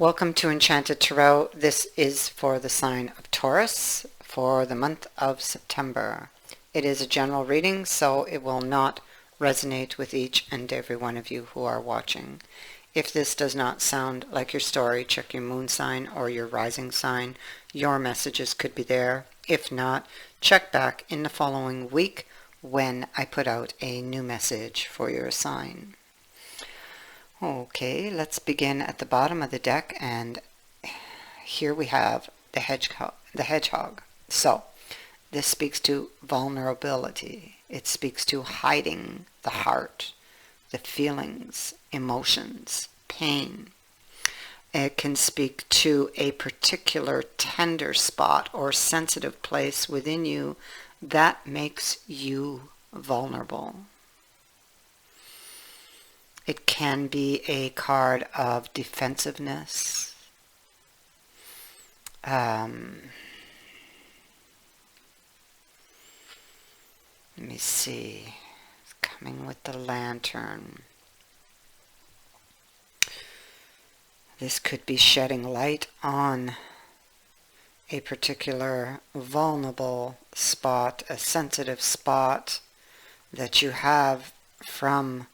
Welcome to Enchanted Tarot. This is for the sign of Taurus for the month of September. It is a general reading, so it will not resonate with each and every one of you who are watching. If this does not sound like your story, check your moon sign or your rising sign. Your messages could be there. If not, check back in the following week when I put out a new message for your sign. Okay, let's begin at the bottom of the deck, and here we have the hedgehog. So, this speaks to vulnerability. It speaks to hiding the heart, the feelings, emotions, pain. It can speak to a particular tender spot or sensitive place within you that makes you vulnerable. It can be a card of defensiveness. Let me see. It's coming with the lantern. This could be shedding light on a particular vulnerable spot, a sensitive spot that you have from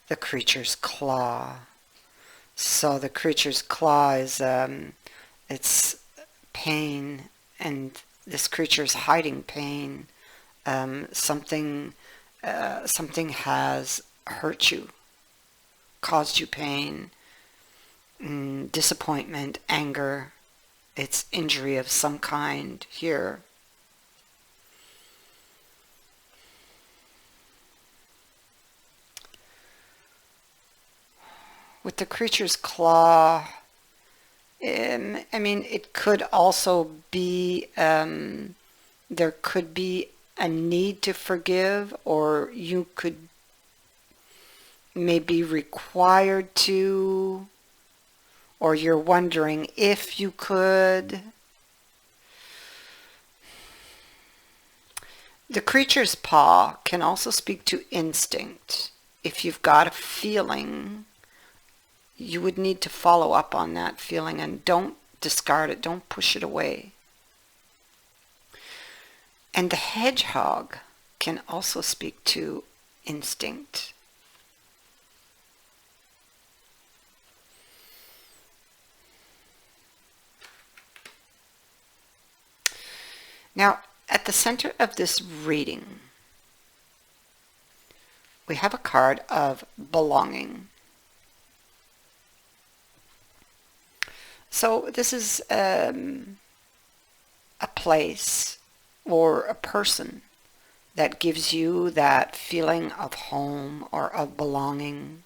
the creature's claw. So the creature's claw is it's pain, and this creature's hiding pain. Something has hurt you, caused you pain, disappointment, anger. It's injury of some kind here. With the creature's claw, it could also be, there could be a need to forgive, or you could maybe required to, or you're wondering if you could. The creature's paw can also speak to instinct. If you've got a feeling, you would need to follow up on that feeling, and don't discard it. Don't push it away. And the hedgehog can also speak to instinct. Now, at the center of this reading, we have a card of belonging. So this is a place or a person that gives you that feeling of home or of belonging.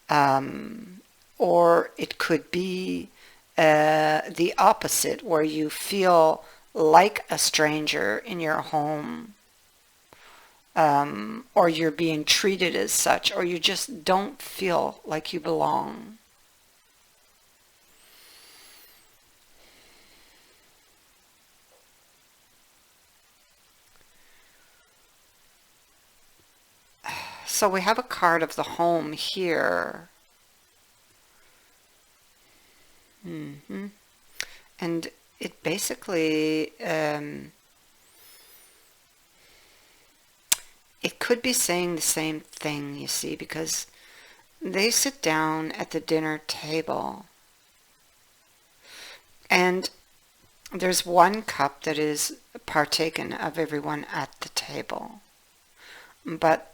Or it could be the opposite, where you feel like a stranger in your home, or you're being treated as such, or you just don't feel like you belong. So we have a card of the home here. And it basically, it could be saying the same thing, you see, because they sit down at the dinner table, and there's one cup that is partaken of everyone at the table. But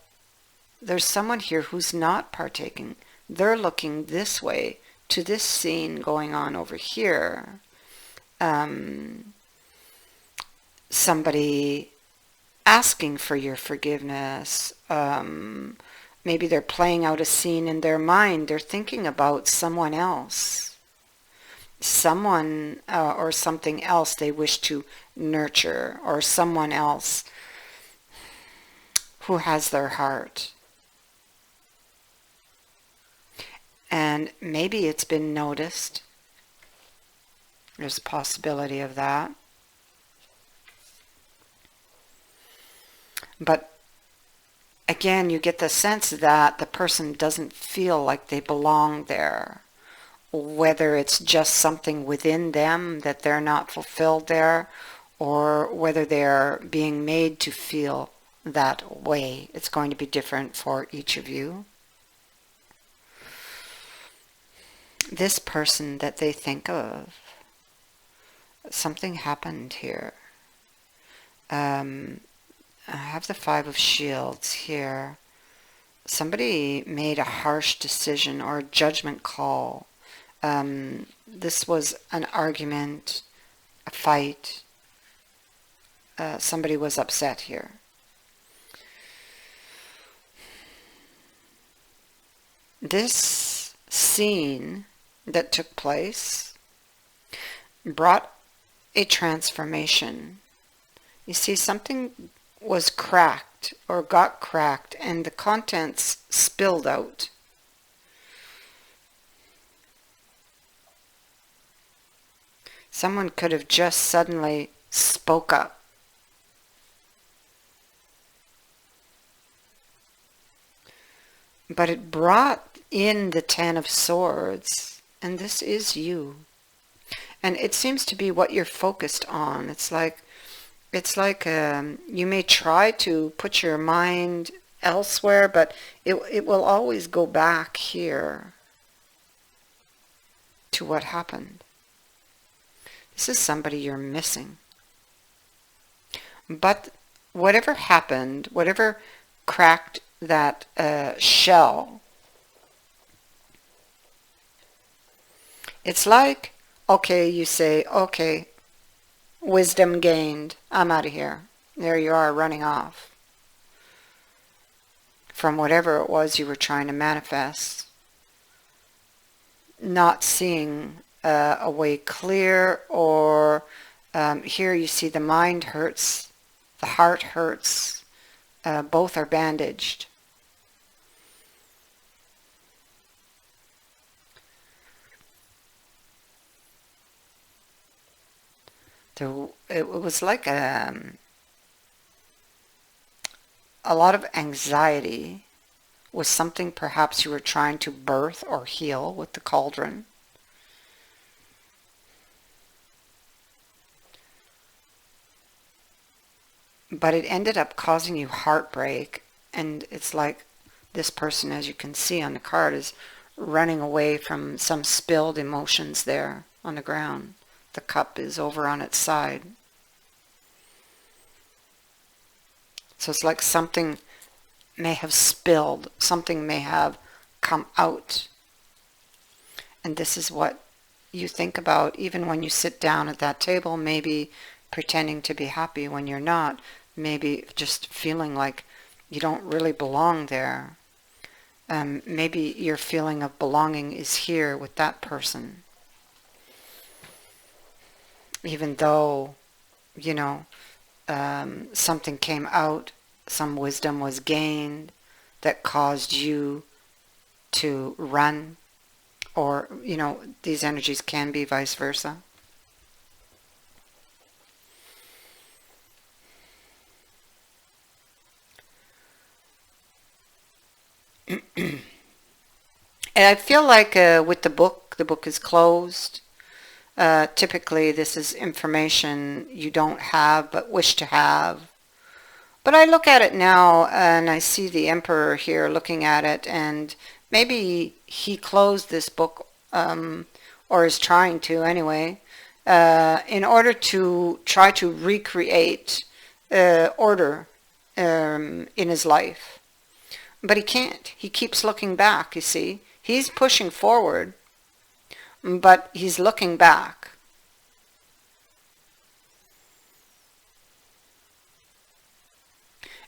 there's someone here who's not partaking. They're looking this way to this scene going on over here. Somebody asking for your forgiveness. Maybe they're playing out a scene in their mind. They're thinking about someone else. Someone or something else they wish to nurture, or someone else who has their heart. And maybe it's been noticed. There's a possibility of that. But again, you get the sense that the person doesn't feel like they belong there, whether it's just something within them that they're not fulfilled there, or whether they're being made to feel that way. It's going to be different for each of you. This person that they think of, something happened here. I have the Five of Shields here. Somebody made a harsh decision or a judgment call. This was an argument, a fight. Somebody was upset here. This scene that took place brought a transformation. You see, something was cracked or got cracked and the contents spilled out. Someone could have just suddenly spoke up. But it brought in the Ten of Swords, and this is you. And it seems to be what you're focused on. It's like you may try to put your mind elsewhere, but it will always go back here to what happened. This is somebody you're missing. But whatever happened, whatever cracked that shell, it's like, okay, you say, okay, wisdom gained, I'm out of here. There you are, running off from whatever it was you were trying to manifest, not seeing a way clear, or here you see the mind hurts, the heart hurts, both are bandaged. It was like a lot of anxiety was something perhaps you were trying to birth or heal with the cauldron. But it ended up causing you heartbreak, and it's like this person, as you can see on the card, is running away from some spilled emotions there on the ground. The cup is over on its side. So it's like something may have spilled, something may have come out. And this is what you think about even when you sit down at that table, maybe pretending to be happy when you're not, maybe just feeling like you don't really belong there. Maybe your feeling of belonging is here with that person. Even though, something came out, some wisdom was gained that caused you to run, or, these energies can be vice versa. And I feel like with the book is closed. Typically this is information you don't have but wish to have. But I look at it now and I see the Emperor here looking at it, and maybe he closed this book, or is trying to anyway, in order to try to recreate order in his life. But he can't. He keeps looking back, you see. He's pushing forward, but he's looking back.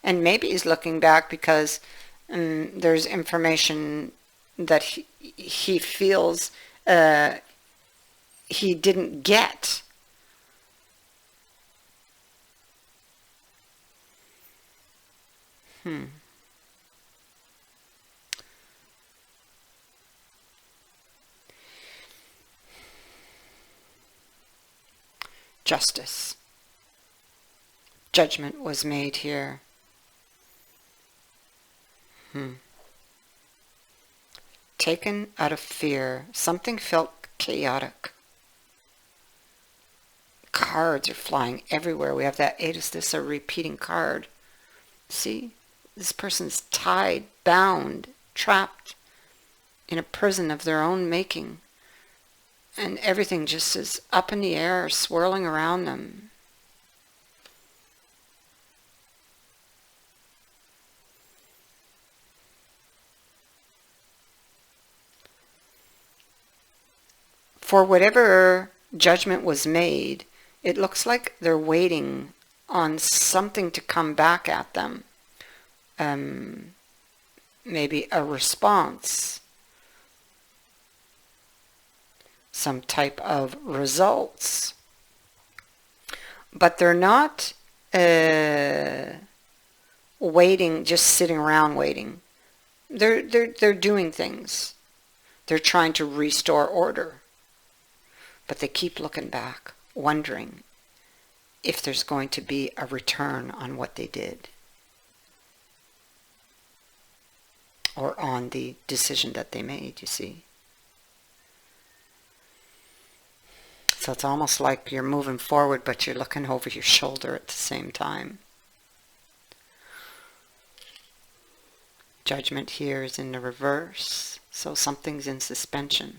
And maybe he's looking back because there's information that he feels he didn't get. Justice. Judgment was made here. taken out of fear. Something felt chaotic. Cards are flying everywhere. We have that 8 is this a repeating card. See? This person's tied, bound, trapped in a prison of their own making. And everything just is up in the air, swirling around them. For whatever judgment was made, it looks like they're waiting on something to come back at them. Maybe a response. Some type of results. But they're not waiting, just sitting around waiting. They're doing things. They're trying to restore order. But they keep looking back, wondering if there's going to be a return on what they did. Or on the decision that they made, you see. So it's almost like you're moving forward, but you're looking over your shoulder at the same time. Judgment here is in the reverse, so something's in suspension.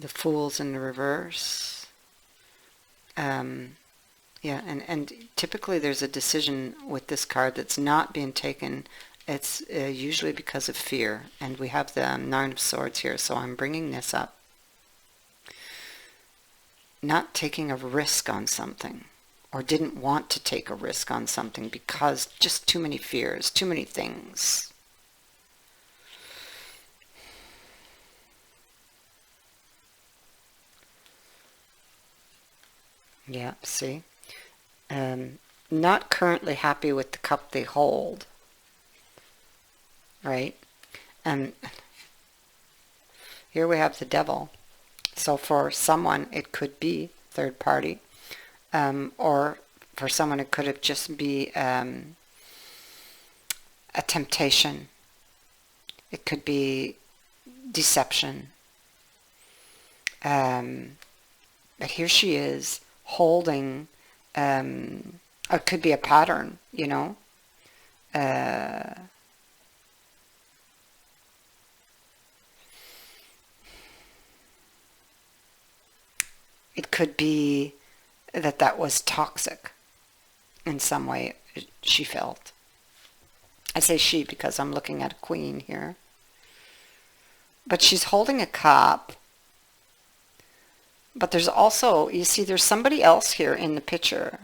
The Fool's in the reverse. Yeah, and typically there's a decision with this card that's not being taken. It's usually because of fear. And we have the 9 of Swords here, so I'm bringing this up. Not taking a risk on something, or didn't want to take a risk on something because just too many fears, too many things. Yeah, see? Not currently happy with the cup they hold. Right? And here we have the Devil. So for someone, it could be third party. Or for someone, it could have just be a temptation. It could be deception. But here she is, holding, it could be a pattern, you know. It could be that was toxic in some way, she felt. I say she because I'm looking at a queen here. But she's holding a cup. But there's also, you see, there's somebody else here in the picture.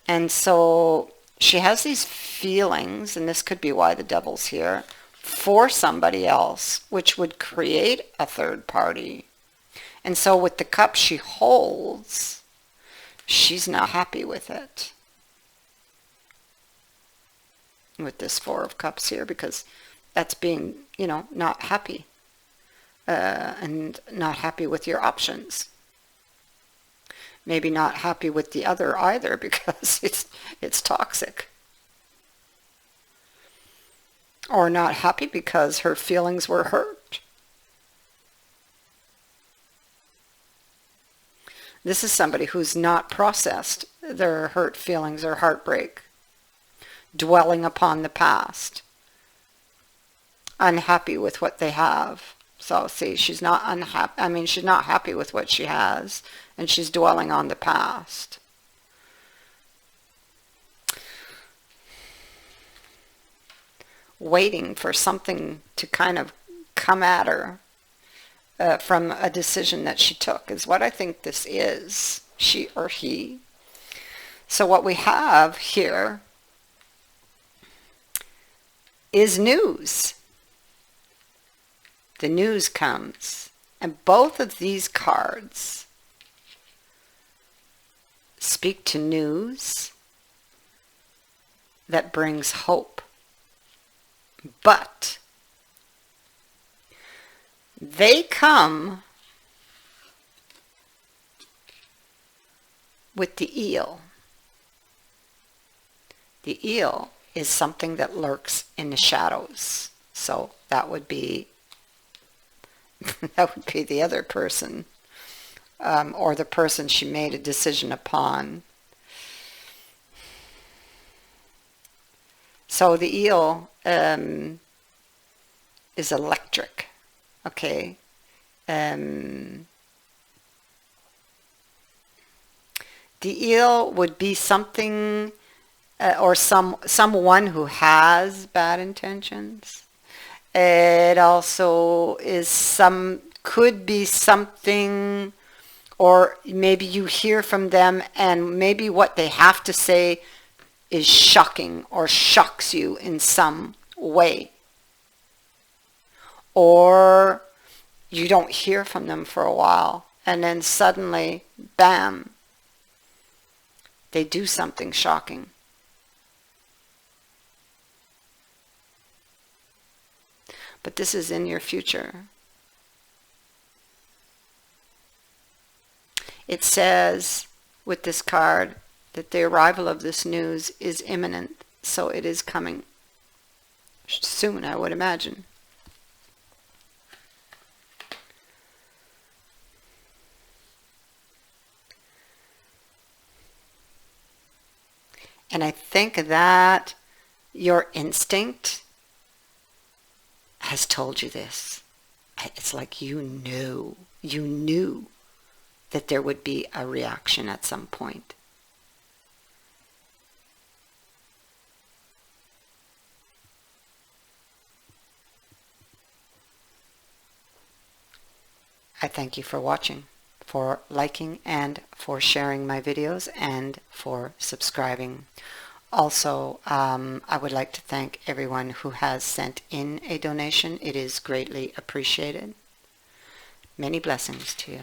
And so she has these feelings, and this could be why the Devil's here, for somebody else, which would create a third party. And so with the cup she holds, she's not happy with it. With this 4 of Cups here, because that's being, you know, not happy. And not happy with your options. Maybe not happy with the other either, because it's toxic. Or not happy because her feelings were hurt. This is somebody who's not processed their hurt feelings or heartbreak, dwelling upon the past, unhappy with what they have. So see, she's not unhappy. I mean, she's not happy with what she has, and she's dwelling on the past. Waiting for something to kind of come at her from a decision that she took is what I think this is, she or he. So what we have here is news. The news comes, and both of these cards speak to news that brings hope. But they come with the eel. The eel is something that lurks in the shadows. So that would be that would be the other person, or the person she made a decision upon. So the eel is electric. Okay. The eel would be something, or someone who has bad intentions. It also is could be something, or maybe you hear from them and maybe what they have to say is shocking or shocks you in some way. Or you don't hear from them for a while and then suddenly, bam, they do something shocking. But this is in your future. It says with this card that the arrival of this news is imminent, so it is coming soon, I would imagine. And I think that your instinct has told you this. It's like you knew that there would be a reaction at some point. I thank you for watching, for liking and for sharing my videos, and for subscribing. Also, I would like to thank everyone who has sent in a donation. It is greatly appreciated. Many blessings to you.